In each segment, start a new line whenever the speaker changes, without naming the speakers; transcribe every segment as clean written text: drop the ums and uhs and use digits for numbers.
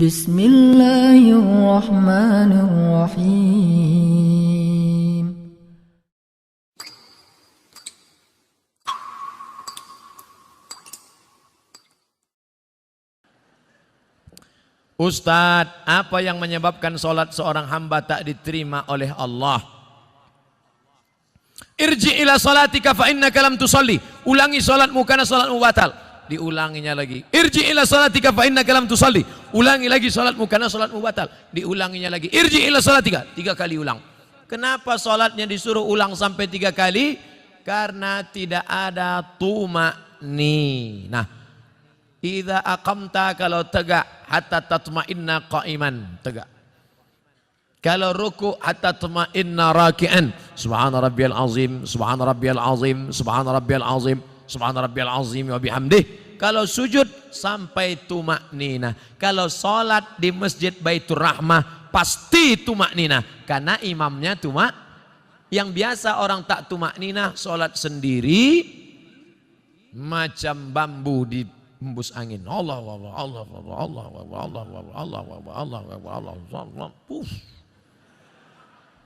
Bismillahirrahmanirrahim.
Ustadz, apa yang menyebabkan sholat seorang hamba tak diterima oleh Allah? Irji ila sholatika fa innaka lam tusalli. Ulangi sholatmu karena sholatmu batal. Diulanginya lagi. Irji ila sholatika fa innaka lam tusalli. Ulangi lagi sholatmu karena sholatmu batal. Diulanginya lagi. Irji ila sholatika. 3 kali ulang. Kenapa sholatnya disuruh ulang sampai 3 kali? Karena tidak ada tuma'ninah. Idza aqamta, kalau tegak, hatta tatma'inna qa'iman, tegak. Kalau ruku, hatta tatma'inna raki'an. Subhana rabbiyal azim, subhana rabbiyal azim, subhana rabbiyal azim, subhana rabbiyal azim wa bihamdih. Kalau sujud sampai tuma'ninah. Kalau salat di Masjid Baitur Rahmah pasti tuma'ninah, karena imamnya yang biasa orang tak tuma'ninah salat sendiri macam bambu di hembus angin. Allah Allah Allah Allah Allah Allah Allah Allah Allah Allah.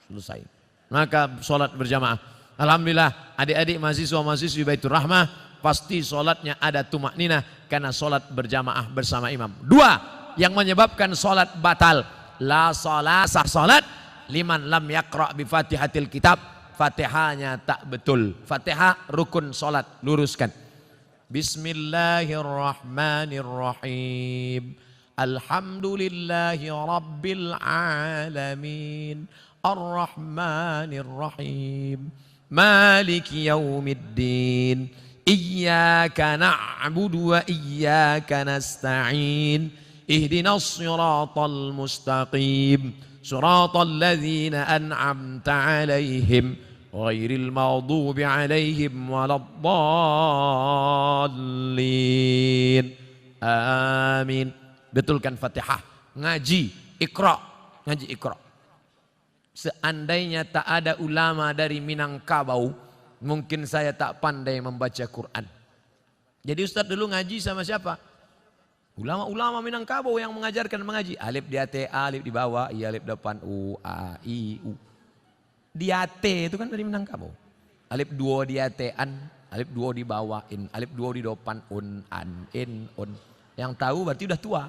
Selesai. Maka sholat berjamaah. Alhamdulillah adik-adik mahasiswa-mahasiswi Baitur Rahmah pasti sholatnya ada tumakninah karena sholat berjamaah bersama imam. 2 yang menyebabkan sholat batal. La sholat, sah sholat liman lam yaqra' bi fatihatil kitab. Fatihahnya tak betul. Fatihah rukun sholat, luruskan. Bismillahirrahmanirrahim. Alhamdulillahi rabbil alamin. Ar-Rahmanir-Rahim. Maliki yaumiddin. Iyyaka na'budu wa iyyaka nasta'in. Ihdinas siratal mustaqim. Siratal ladzina an'amta 'alaihim ghairil maghdubi 'alaihim waladdallin. Amin. Betulkan Fatihah. Ngaji Iqra. Ngaji Iqra. Seandainya tak ada ulama dari Minangkabau, mungkin saya tak pandai membaca Quran. Jadi Ustadz dulu ngaji sama siapa? Ulama-ulama Minangkabau yang mengajarkan mengaji. Alif di atas, alif di bawah, i alif depan, u, a, i, u. Di atas itu kan dari Minangkabau. Alif 2 di atas, an, alif 2 di bawah, in, alif 2 di depan, un, an, in, un. Yang tahu berarti udah tua.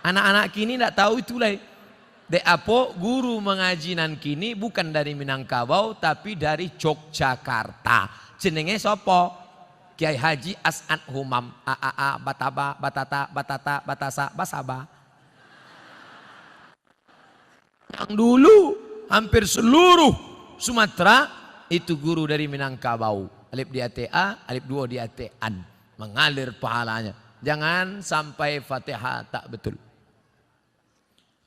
Anak-anak kini tidak tahu itu lah. Apo guru mengajinan kini bukan dari Minangkabau tapi dari Yogyakarta. Jenenge sopo? Kiai Haji As'ad Humam. A bataba batata batata batasa basaba. Yang dulu hampir seluruh Sumatera itu guru dari Minangkabau. Alif di atas a, alif 2 di atas an. Mengalir pahalanya. Jangan sampai Fatihah tak betul.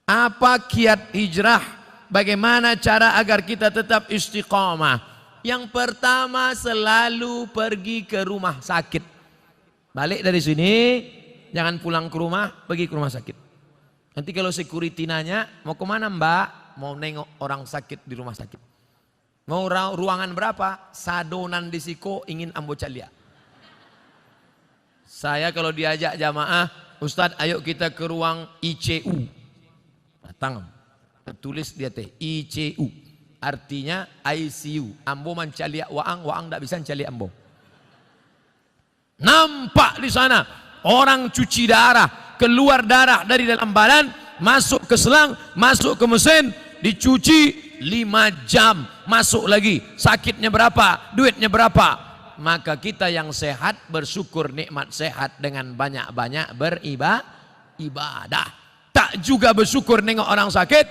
Apa kiat hijrah? Bagaimana cara agar kita tetap istiqamah? Yang pertama selalu pergi ke rumah sakit. Balik dari sini, jangan pulang ke rumah, pergi ke rumah sakit. Nanti kalau security nanya, mau kemana mbak? Mau nengok orang sakit di rumah sakit. Mau ruangan berapa? Sadonan di siko ingin ambo calia. Saya kalau diajak jamaah, Ustadz ayo kita ke ruang ICU. Datang, tulis dia teh ICU, artinya ICU. Ambo mencaliak waang tak bisa mencaliak ambo. Nampak di sana orang cuci darah, keluar darah dari dalam badan, masuk ke selang, masuk ke mesin, dicuci 5 jam, masuk lagi. Sakitnya berapa? Duitnya berapa? Maka kita yang sehat bersyukur nikmat sehat dengan banyak-banyak beribadah. Tak juga bersyukur nengok orang sakit,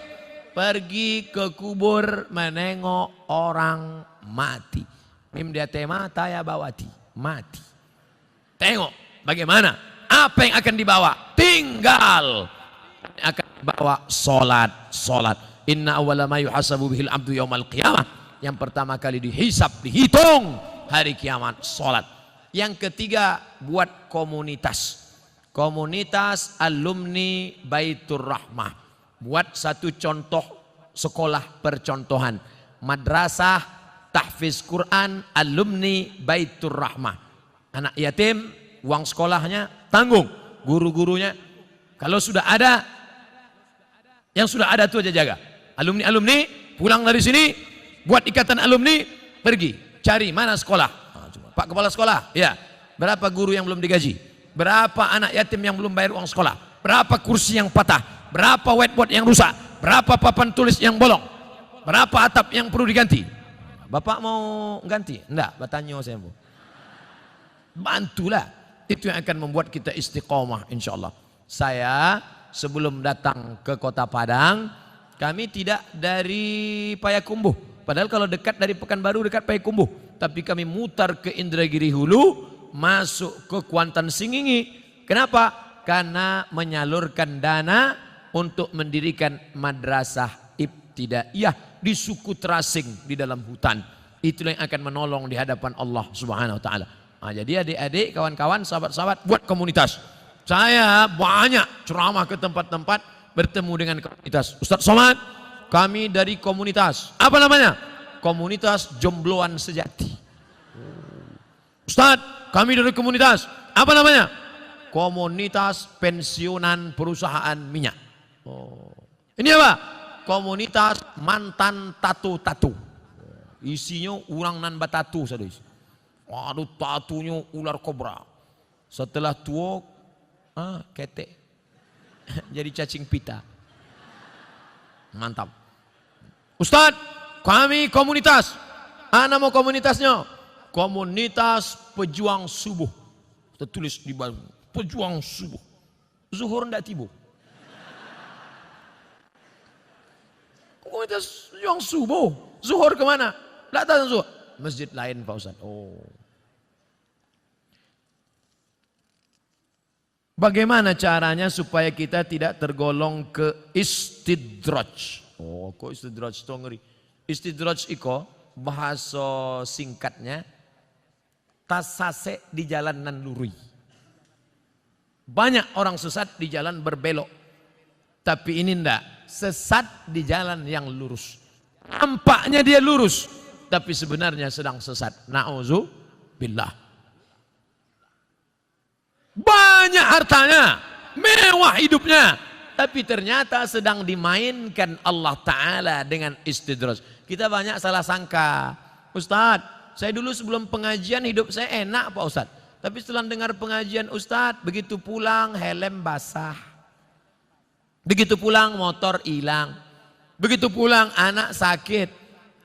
pergi ke kubur menengok orang mati. Mim dia tema taya bawati, mati. Tengok bagaimana, apa yang akan dibawa? Tinggal akan dibawa solat. Inna awwala ma yuhasabu bihil abdu yaumal qiyamah. Yang pertama kali dihisab, dihitung hari kiamat, solat. Yang ketiga, buat komunitas. Komunitas alumni Baitur Rahmah. Buat satu contoh sekolah percontohan. Madrasah tahfiz Quran alumni Baitur Rahmah. Anak yatim, uang sekolahnya tanggung. Guru-gurunya Kalau sudah ada, yang sudah ada itu aja jaga. Alumni pulang dari sini, buat ikatan alumni, pergi cari mana sekolah. Pak Kepala Sekolah, ya, berapa guru yang belum digaji, berapa anak yatim yang belum bayar uang sekolah, berapa kursi yang patah, berapa whiteboard yang rusak, berapa papan tulis yang bolong, berapa atap yang perlu diganti. Bapak mau ganti? Enggak, bertanya saya mau. Bantulah, itu yang akan membuat kita istiqomah insyaallah. Saya sebelum datang ke Kota Padang, kami tidak dari Payakumbuh. Padahal kalau dekat dari Pekanbaru dekat Payakumbuh. Tapi kami mutar ke Indragiri Hulu, masuk ke Kuantan Singingi. Kenapa? Karena menyalurkan dana untuk mendirikan madrasah ibtidaiyah di suku terasing di dalam hutan. Itulah yang akan menolong di hadapan Allah Subhanahu wa taala. Nah, jadi adik-adik, kawan-kawan, sahabat-sahabat, buat komunitas. Saya banyak ceramah ke tempat-tempat, bertemu dengan komunitas. Ustaz Somad, kami dari komunitas, apa namanya? Komunitas Jombloan Sejati. Ustaz, kami dari komunitas, apa namanya? Komunitas Pensiunan Perusahaan Minyak. Ini apa? Komunitas Mantan Tatu-Tatu. Isinya orang nan batatu sadis. Waduh, tatunya ular kobra. Setelah tua, ketek. Jadi cacing pita. Mantap. Ustadz, kami komunitas. Nama komunitasnya? Komunitas Pejuang Subuh. Kita tulis di bawah. Pejuang Subuh. Zuhur ndak tiba. Komunitas Pejuang Subuh. Zuhur kemana? Ndak tahu zuhur. Masjid lain Pak Ustadz. Oh. Bagaimana caranya supaya kita tidak tergolong ke istidraj? Oh, kok istidraj itu ngeri. Istidraj iko bahasa singkatnya tasase di jalan nan lurui. Banyak orang sesat di jalan berbelok. Tapi ini ndak, sesat di jalan yang lurus. Nampaknya dia lurus, tapi sebenarnya sedang sesat. Na'udzubillah. Banyak hartanya, mewah hidupnya, tapi ternyata sedang dimainkan Allah Ta'ala dengan istidraj. Kita banyak salah sangka. Ustadz, saya dulu sebelum pengajian hidup saya enak Pak Ustadz. Tapi setelah dengar pengajian Ustadz, begitu pulang helm basah. Begitu pulang motor hilang. Begitu pulang anak sakit.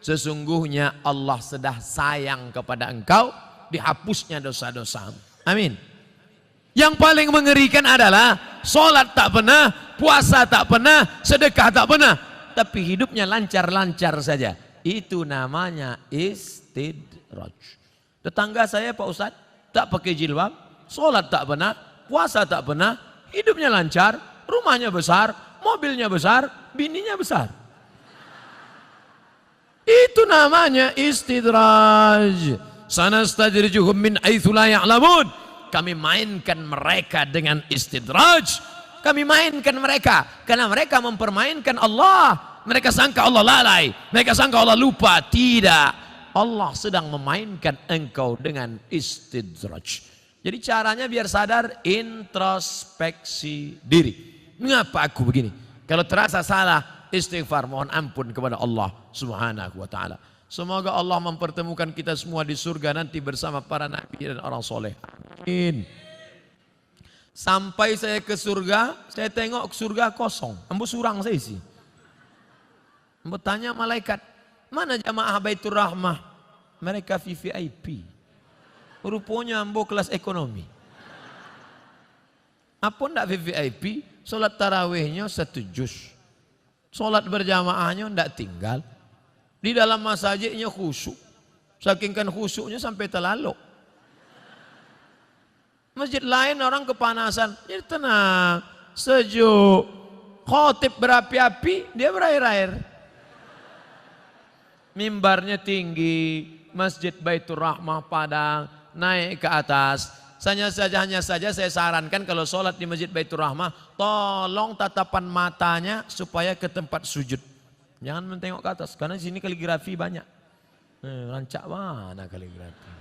Sesungguhnya Allah sudah sayang kepada engkau, dihapusnya dosa-dosamu. Amin. Yang paling mengerikan adalah sholat tak pernah, puasa tak pernah, sedekah tak pernah, tapi hidupnya lancar-lancar saja. Itu namanya istidraj. Tetangga saya Pak Ustadz tak pakai jilbab, sholat tak pernah, puasa tak pernah, hidupnya lancar, rumahnya besar, mobilnya besar, bininya besar. Itu namanya istidraj. Sanastajrijuhum min haitsu la ya'lamun. Kami mainkan mereka dengan istidraj. Kami mainkan mereka karena mereka mempermainkan Allah. Mereka sangka Allah lalai, mereka sangka Allah lupa. Tidak, Allah sedang memainkan engkau dengan istidraj. Jadi caranya biar sadar, introspeksi diri. Mengapa aku begini? Kalau terasa salah, istighfar, mohon ampun kepada Allah Subhanahu wa taala. Semoga Allah mempertemukan kita semua di surga nanti bersama para nabi dan orang soleh. Amin. Sampai saya ke surga, saya tengok surga kosong. Ambo surang saya isi. Ambo tanya malaikat, mana jamaah Baitur Rahmah? Mereka VVIP. Rupanya ambo kelas ekonomi. Apa ndak VVIP? Sholat tarawihnya 1 juz. Sholat berjamaahnya ndak tinggal. Di dalam masjidnya khusyuk. Saking kan khusyuknya sampai terlaluk. Masjid lain orang kepanasan. Jadi tenang, sejuk. Khotib berapi-api, dia berair-air. Mimbarnya tinggi. Masjid Baitur Rahmah Padang. Naik ke atas. Hanya saja saya sarankan kalau sholat di Masjid Baitur Rahmah, tolong tatapan matanya supaya ke tempat sujud. Jangan mentengok ke atas, karena di sini kaligrafi banyak. Rancak mana kaligrafi.